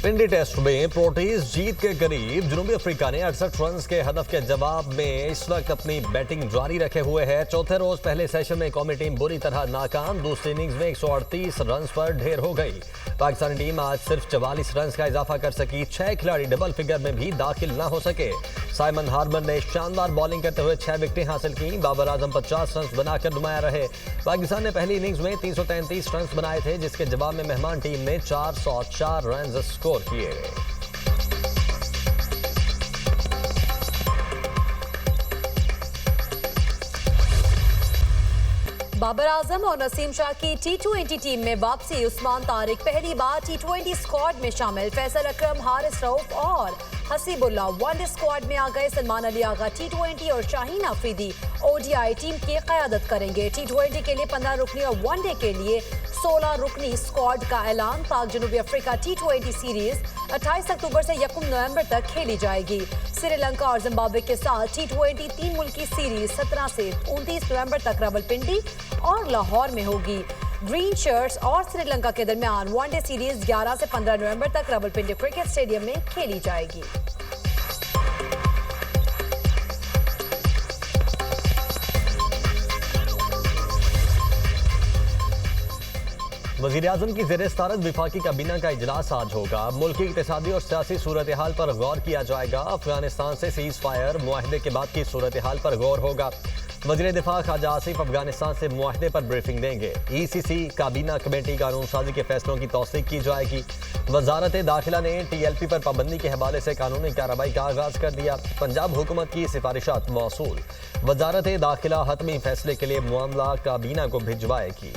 पिंडी test में proteases जीत के करीब। जनूबी अफ्रीका ने 68 रन के हदफ के जवाब में इस वक्त अपनी बैटिंग जारी रखे हुए है। चौथे रोज पहले सेशन में कौमी टीम बुरी तरह नाकाम। दूसरी इनिंग्स में 138 रन पर ढेर हो गई। पाकिस्तानी टीम आज सिर्फ 44 रन का इजाफा कर सकी। 6 खिलाड़ी डबल फिगर में भी दाखिल न हो सके। साइमन हार्बर ने शानदार बॉलिंग करते हुए 6 विकेटें हासिल की। बाबर आजम 50 रन बनाकर नुमाया रहे। पाकिस्तान ने पहली इनिंग्स में 333 रन बनाए थे, जिसके जवाब में मेहमान टीम ने 404 रन स्कोर किए। बाबर आजम और नसीम शाह की T20 टीम में वापसी। उस्मान तारिक पहली बार T20 स्क्वाड में शामिल। फैसल अकरम, हारिस रऊफ और हसीबुल्ला वनडे स्क्वाड में आ गए। सलमान अली आगा T20 और शाहीन अफरीदी ODI टीम की क़यादत करेंगे। T20 के लिए 15 रुकनी और वनडे के लिए 16 रुकनी स्क्वाड का ऐलान। पाक जनूबी अफ्रीका T20 सीरीज 28 अक्टूबर से 1 नवंबर तक खेली जाएगी। श्रीलंका और जिम्बाब्वे के साथ T20 तीन मुल्की सीरीज 17 से 29 नवंबर तक रावलपिंडी और लाहौर में होगी। ग्रीन शर्ट्स और श्रीलंका के दरमियान वनडे सीरीज 11 से 15 नवंबर तक रावलपिंडी क्रिकेट स्टेडियम में खेली जाएगी। वज़ीर-ए-आज़म की ज़ेर-ए-सदारत वफाकी काबीना का इजलास आज होगा। मुल्क की इक़्तिसादी और सियासी सूरत हाल पर गौर किया जाएगा। अफगानिस्तान से सीज़ फायर मुआहदे के बाद की सूरत हाल पर गौर होगा। वज़ीर दिफा ख्वाजा आसिफ अफगानिस्तान से मुआहदे पर ब्रीफिंग देंगे। ECC काबीना कमेटी कानून साजी के फैसलों की तौसीक की जाएगी। वजारत दाखिला ने TLP पर पाबंदी के हवाले से कानूनी कार्रवाई का आगाज कर दिया। पंजाब हुकूमत की सिफारिशात मौसूल। वजारत दाखिला हतमी फैसले के लिए मामला काबीना को भिजवाएगी।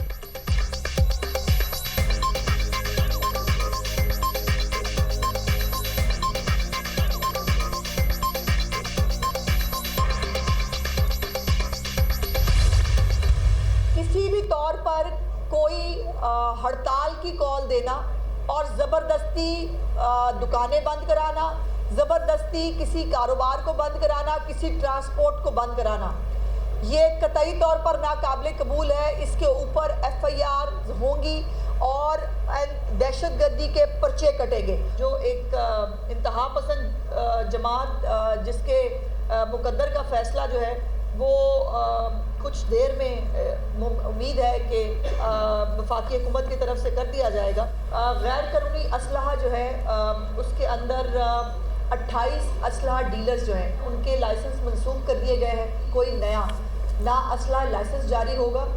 किसी भी तौर पर कोई हड़ताल की कॉल देना और ज़बरदस्ती दुकानें बंद कराना, ज़बरदस्ती किसी कारोबार को बंद कराना, किसी ट्रांसपोर्ट को बंद कराना, ये कतई तौर पर नाकाबिले कबूल है। इसके ऊपर FIR होंगी और दहशतगर्दी के पर्चे कटेंगे। जो एक इंतहा पसंद जमात जिसके मुकद्दर का फैसला जो है वो कुछ देर में उम्मीद है कि वफाकी हुकूमत की तरफ से कर दिया जाएगा। गैर कानूनी असलहा जो है उसके अंदर 28 असलहा डीलर्स जो हैं उनके लाइसेंस मंसूख कर दिए गए हैं। कोई नया ना असलहा लाइसेंस जारी होगा।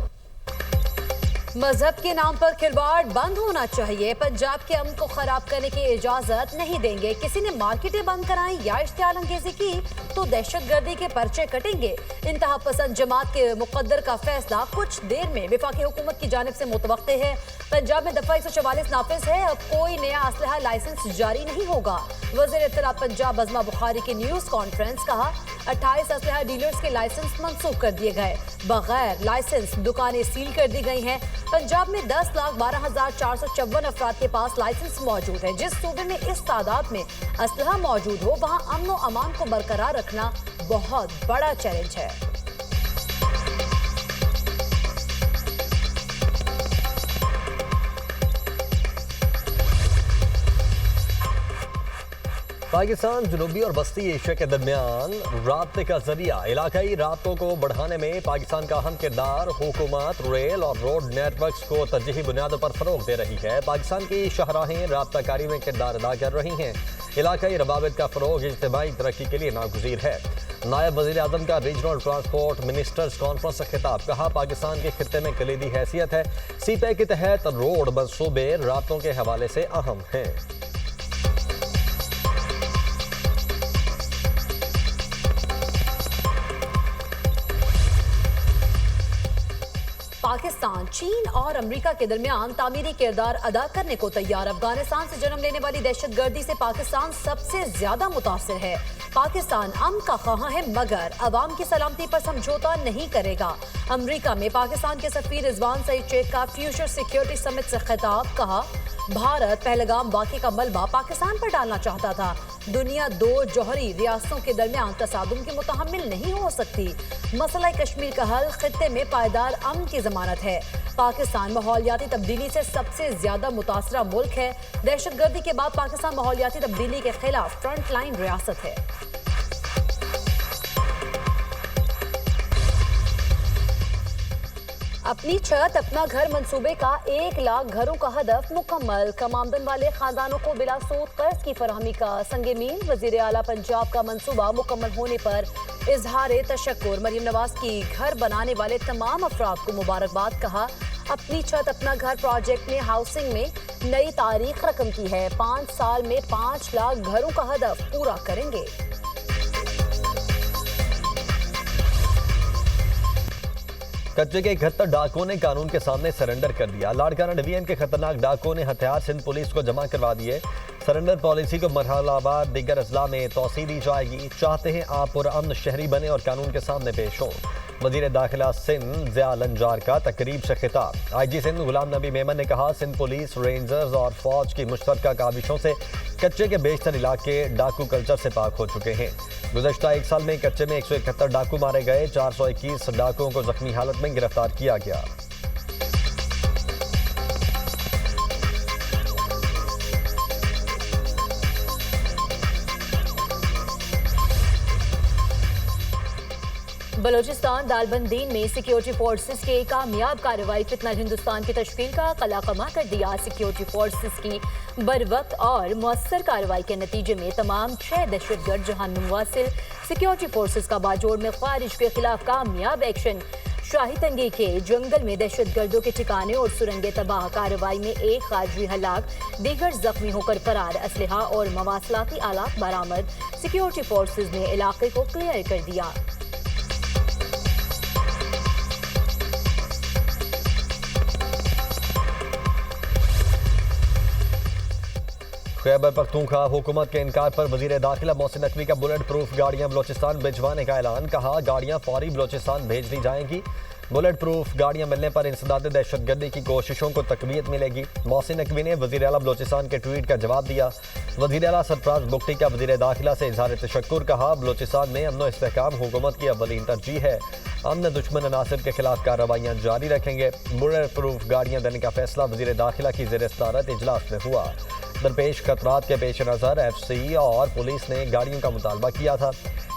मजहब के नाम पर खिलवाड़ बंद होना चाहिए। पंजाब के अमन को खराब करने की इजाजत नहीं देंगे। किसी ने मार्केटें बंद कराई या इश्तियाल अंगेजी की तो दहशतगर्दी के पर्चे कटेंगे। इंतहा पसंद जमात के मुकद्दर का फैसला कुछ देर में वफाकी हुकूमत की जानिब से मुतवक्के है। पंजाब में दफा 144 नाफिज है। अब कोई नया असलहा लाइसेंस जारी नहीं होगा। वज़ीर इत्तलात पंजाब अज़मा बुखारी की न्यूज़ कॉन्फ्रेंस। कहा 28 असलहा डीलर्स के लाइसेंस मंसूख कर दिए गए। बगैर लाइसेंस दुकानें सील कर दी गई हैं। पंजाब में 10,12,454 अफराद के पास लाइसेंस मौजूद है। जिस सूबे में इस तादाद में असलहा मौजूद हो वहाँ अमन व अमान को बरकरार रखना बहुत बड़ा चैलेंज है। पाकिस्तान जनूबी और वस्ती एशिया के दरमियान राब्ते का जरिया इलाकाई राब्तों को बढ़ाने में पाकिस्तान का अहम किरदार। हुकूमत रेल और रोड नेटवर्क्स को तरजीही बुनियादों पर फरोग दे रही है। पाकिस्तान की शाहराहें राब्ताकारी में किरदार अदा कर रही हैं। इलाकाई रवाबित का फरोग इज्तिमाई तरक्की के लिए नागुज़ीर है। नायब वज़ीर आज़म का रीजनल ट्रांसपोर्ट मिनिस्टर्स कॉन्फ्रेंस से खिताब। कहा पाकिस्तान के खित्ते में कलीदी हैसियत है। CPEC के तहत रोड मंसूबे राब्तों के हवाले से अहम हैं। पाकिस्तान, चीन और अमेरिका के दरमियान तामीरी किरदार अदा करने को तैयार। अफगानिस्तान से जन्म लेने वाली दहशतगर्दी से पाकिस्तान सबसे ज्यादा मुतासिर है। पाकिस्तान अमन का ख्वाह है मगर अवाम की सलामती पर समझौता नहीं करेगा। अमेरिका में पाकिस्तान के सफीर रिजवान सईद शेख का फ्यूचर सिक्योरिटी समिट से खिताब। कहा भारत पहलगाम वाक़े का मलबा पाकिस्तान पर डालना चाहता था। दुनिया दो जौहरी रियासतों के दरमियान तसादुम की मुतहम्मिल नहीं हो सकती। मसला कश्मीर का हल खित्ते में पायदार अमन की जमानत है। पाकिस्तान माहौलियाती तब्दीली से सबसे ज्यादा मुतासरा मुल्क है। दहशतगर्दी के बाद पाकिस्तान माहौलियाती तब्दीली के खिलाफ फ्रंट लाइन रियासत है। अपनी छत अपना घर मंसूबे का 1 लाख घरों का हदफ मुकम्मल। कम आमदन वाले खानदानों को बिला सूद कर्ज की फरहमी का संगे मील। वजीर आला पंजाब का मंसूबा मुकम्मल होने पर इजहार तशक्कुर। मरीम नवाज की घर बनाने वाले तमाम अफराद को मुबारकबाद। कहा, अपनी छत अपना घर प्रोजेक्ट ने हाउसिंग में नई तारीख रकम की है। 5 साल में 5 लाख घरों का हदफ पूरा करेंगे। कच्चे के 71 डाकुओं ने कानून के सामने सरेंडर कर दिया। लाड़काना डिवीजन के खतरनाक डाकुओं ने हथियार सिंध पुलिस को जमा करवा दिए। सरेंडर पॉलिसी को मरहलावार दीगर अजला में तोसी दी जाएगी। चाहते हैं आप पुरअमन शहरी बने और कानून के सामने पेश हों। वजीर दाखिला सिंध ज़िया लंजार का तकरीब से खिताब। IG सिंध गुलाम नबी मेमन ने कहा, सिंध पुलिस, रेंजर्स और फौज की मुश्तरका काविशों से कच्चे के बेशतर इलाके डाकू कल्चर से पाक हो चुके हैं। गुज़श्ता 1 साल में कच्चे में 171 डाकू मारे गए। 421 डाकुओं को जख्मी हालत में गिरफ्तार किया गया। बलोचिस्तान दालबंदीन में सिक्योरिटी फोर्सेस की कामयाब कार्रवाई फितनत हिंदुस्तान की तश्कील का कलाकमा कर दिया। सिक्योरिटी फोर्सेस की बरवक्त और मौसर कार्रवाई के नतीजे में तमाम 6 दहशतगर्द जहान्नुम वासिल। सिक्योरिटी फोर्सेस का बाजोड़ में खारिज के खिलाफ कामयाब एक्शन। शाही तंगी के जंगल में दहशतगर्दों के ठिकाने और सुरंगे तबाह। कार्रवाई में 1 खारजी हलाक, दीगर जख्मी होकर फरार। असलहा और मवासलाती आलात बरामद। सिक्योरिटी फोर्सेस ने इलाके को क्लियर कर दिया। खैबर पख्तूनख्वा हुकूमत के इनकार पर वजीर दाखिला मोहसिन नकवी का बुलेट प्रूफ गाड़ियां बलोचिस्तान भिजवाने का ऐलान। कहा, गाड़ियां फौरी बलोचिस्तान भेज दी जाएंगी। बुलेट प्रूफ गाड़ियां मिलने पर इंसदाद दहशतगर्दी की कोशिशों को तकवीत मिलेगी। मोहसिन नकवी ने वजीर आला बलोचिस्तान के ट्वीट का जवाब दिया। वजीर आला सरफराज बुगटी का वजीर दाखिला से इजहार तशक्कुर। कहा, बलोचिस्तान में अमन व इस्तेहकाम हुकूमत की अव्वलीन तरजीह है। अमन दुश्मन अनासिर के खिलाफ कार्रवाइयाँ जारी रखेंगे। बुलेट प्रूफ गाड़ियाँ देने का फैसला वजीर दाखिला की ज़ेर सदारत इजलास में हुआ। दरपेश खतरात के पेश नज़र FC और पुलिस ने गाड़ियों का मुतालबा किया था।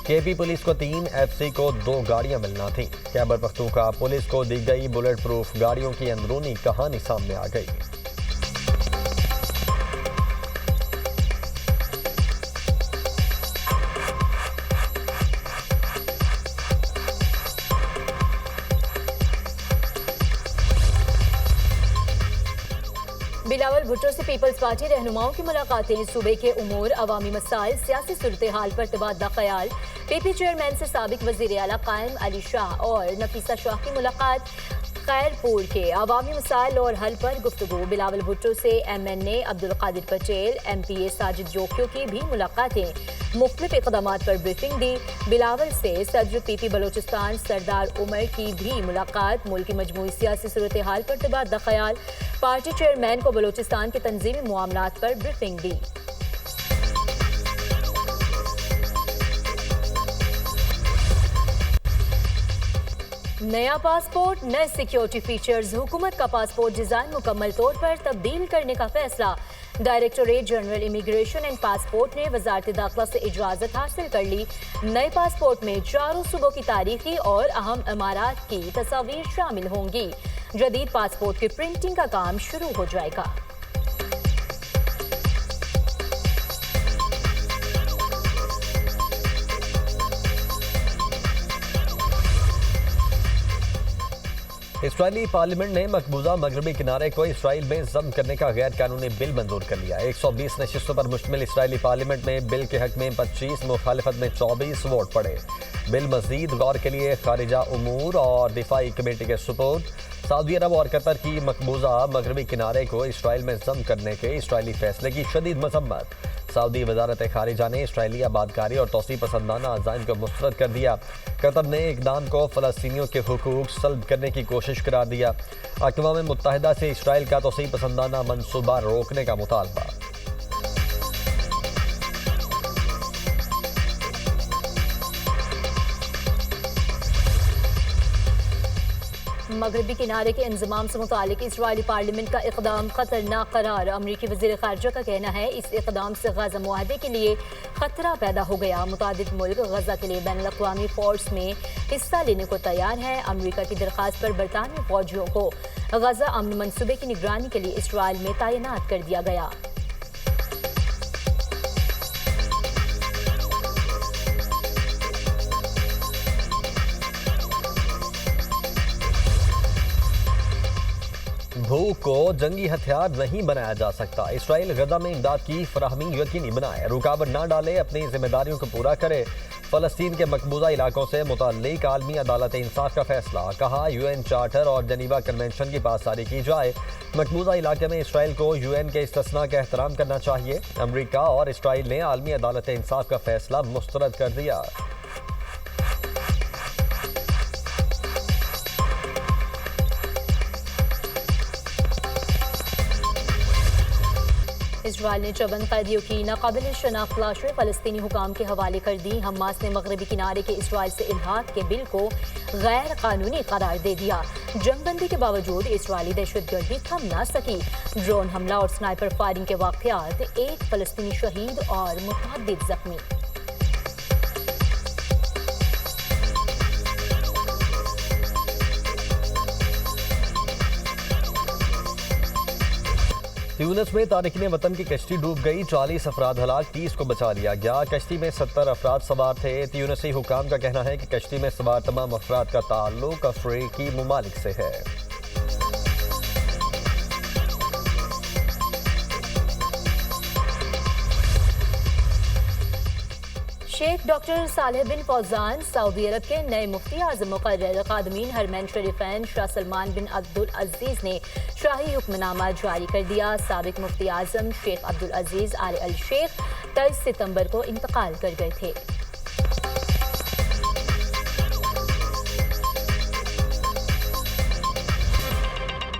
KP पुलिस को 3, FC को 2 गाड़ियां मिलना थी। खैबर पख्तूनख्वा पुलिस को दी गई बुलेट प्रूफ गाड़ियों की अंदरूनी कहानी सामने आ गई। बिलावल भुट्टो से पीपल्स पार्टी रहनुमाओं की मुलाकातें। सूबे के उमूर, अवामी मसाइल, सियासी सूरत हाल पर तबादला ख्याल। PP चेयरमैन से साबिक वजीर आला कायम अली शाह और नफीसा शाह की मुलाकात। खैरपुर के अवामी मसाइल और हल पर गुफ्तगू। बिलावल भुट्टो से MNA अब्दुल कादिर पटेल, MPA साजिद जोकियों की भी मुलाकातें। मुख्तलिफ इक़दामात पर ब्रीफिंग दी। बिलावल से सदर PP बलोचिस्तान सरदार उमर की भी मुलाकात। मुल्क की मजमूई सियासी सूरत हाल पर तबादला ख्याल। पार्टी चेयरमैन को बलोचिस्तान के तंजीमी मामलात पर ब्रीफिंग दी। नया पासपोर्ट, नए सिक्योरिटी फीचर्स। हुकूमत का पासपोर्ट डिजाइन मुकम्मल तौर पर तब्दील करने का फैसला। Directorate general immigration and passport ने वजारत दाखिला से इजाज़त हासिल कर ली। नए पासपोर्ट में 4 सूबों की तारीखी और अहम इमारत की तस्वीर शामिल होंगी। जदीद पासपोर्ट की प्रिंटिंग का काम शुरू हो जाएगा। इसराइली पार्लियामेंट ने मकबूजा मगरबी किनारे को इसराइल में जब्त करने का गैर कानूनी बिल मंजूर कर लिया। 120 नशिस्तों पर मुश्तमिल इसराइली पार्लियामेंट में बिल के हक में 25, मुखालिफत में 24 वोट पड़े। बिल मजीद गौर के लिए खारिजा उमूर और दिफाई कमेटी के सुपुर्द। सऊदी अरब और कतर की मकबूजा मगरबी किनारे को इसराइल में जब्त करने के इसराइली फैसले की शदीद मजम्मत। सऊदी वजारत खारिजा ने इसराइली आबादकारी और तोसी पसंदाना अज़ाइम को मुस्तरद कर दिया। कतर ने इक़दाम को फ़लस्तीनियों के हुकूक सल्ब करने की कोशिश करार दिया। अक़वाम मुत्तहिदा से इसराइल का तोसी पसंदाना मनसूबा रोकने का मुतालबा। मगरबी किनारे के इंजमाम से मुतालिक इजरायली पार्लियामेंट का इकदाम खतरनाक करार। अमरीकी वज़ीर ख़ारिजा का कहना है इस इकदाम से गजा मुआहदे के लिए खतरा पैदा हो गया। मुतादिद मुल्क गजा के लिए बैनुल अक़वामी फोर्स में हिस्सा लेने को तैयार है। अमरीका की दरख्वास्त पर बरतानवी फौजियों को गजा अमन मंसूबे की निगरानी के लिए इसराइल में तैनात कर दिया गया। भूख को जंगी हथियार नहीं बनाया जा सकता। इसराइल गजा में इमदाद की फराहमी यकीनी बनाए, रुकावट ना डाले, अपनी जिम्मेदारियों को पूरा करे। फ़लस्तीन के मकबूजा इलाकों से मुताल्लिक आलमी अदालत इंसाफ का फैसला। कहा UN चार्टर और जेनीवा कन्वेंशन की पासदारी की जाए। मकबूजा इलाके में इसराइल को UN के इस्तिस्ना का एहतराम करना चाहिए। अमरीका और इसराइल ने आलमी अदालत इंसाफ का फैसला मुस्तरद कर दिया। इसराइल ने 54 कैदियों की नाकाबिल शनाख्त लाशें फ़लस्तीनी हुकाम के हवाले कर दी। हमास ने मगरबी किनारे के इसराइल से इल्हाक के बिल को गैर कानूनी करार दे दिया। जंगबंदी के बावजूद इसराइली दहशतगर्दी थम ना सकी। ड्रोन हमला और स्नाइपर फायरिंग के वाक़यात, एक फ़लस्तीनी शहीद और मुतअद्दिद जख्मी। ट्यूनिस में तारिकीन वतन की कश्ती डूब गई, 40 अफराद हलाक, 30 को बचा लिया गया। कश्ती में 70 अफराद सवार थे। ट्यूनिसी हुकाम का कहना है कि कश्ती में सवार तमाम अफराद का ताल्लुक अफ्रीकी ममालिक से है। शेख डॉक्टर सालेह बिन फौजान सऊदी अरब के नए मुफ्ती आज़म मुकर्रर। खादमीन हरमैन शरीफैन शाह सलमान बिन अब्दुल अजीज ने शाही हुक्मनामा जारी कर दिया। साबिक मुफ्ती आज़म शेख अब्दुल अजीज आल शेख 23 सितंबर को इंतकाल कर गए थे।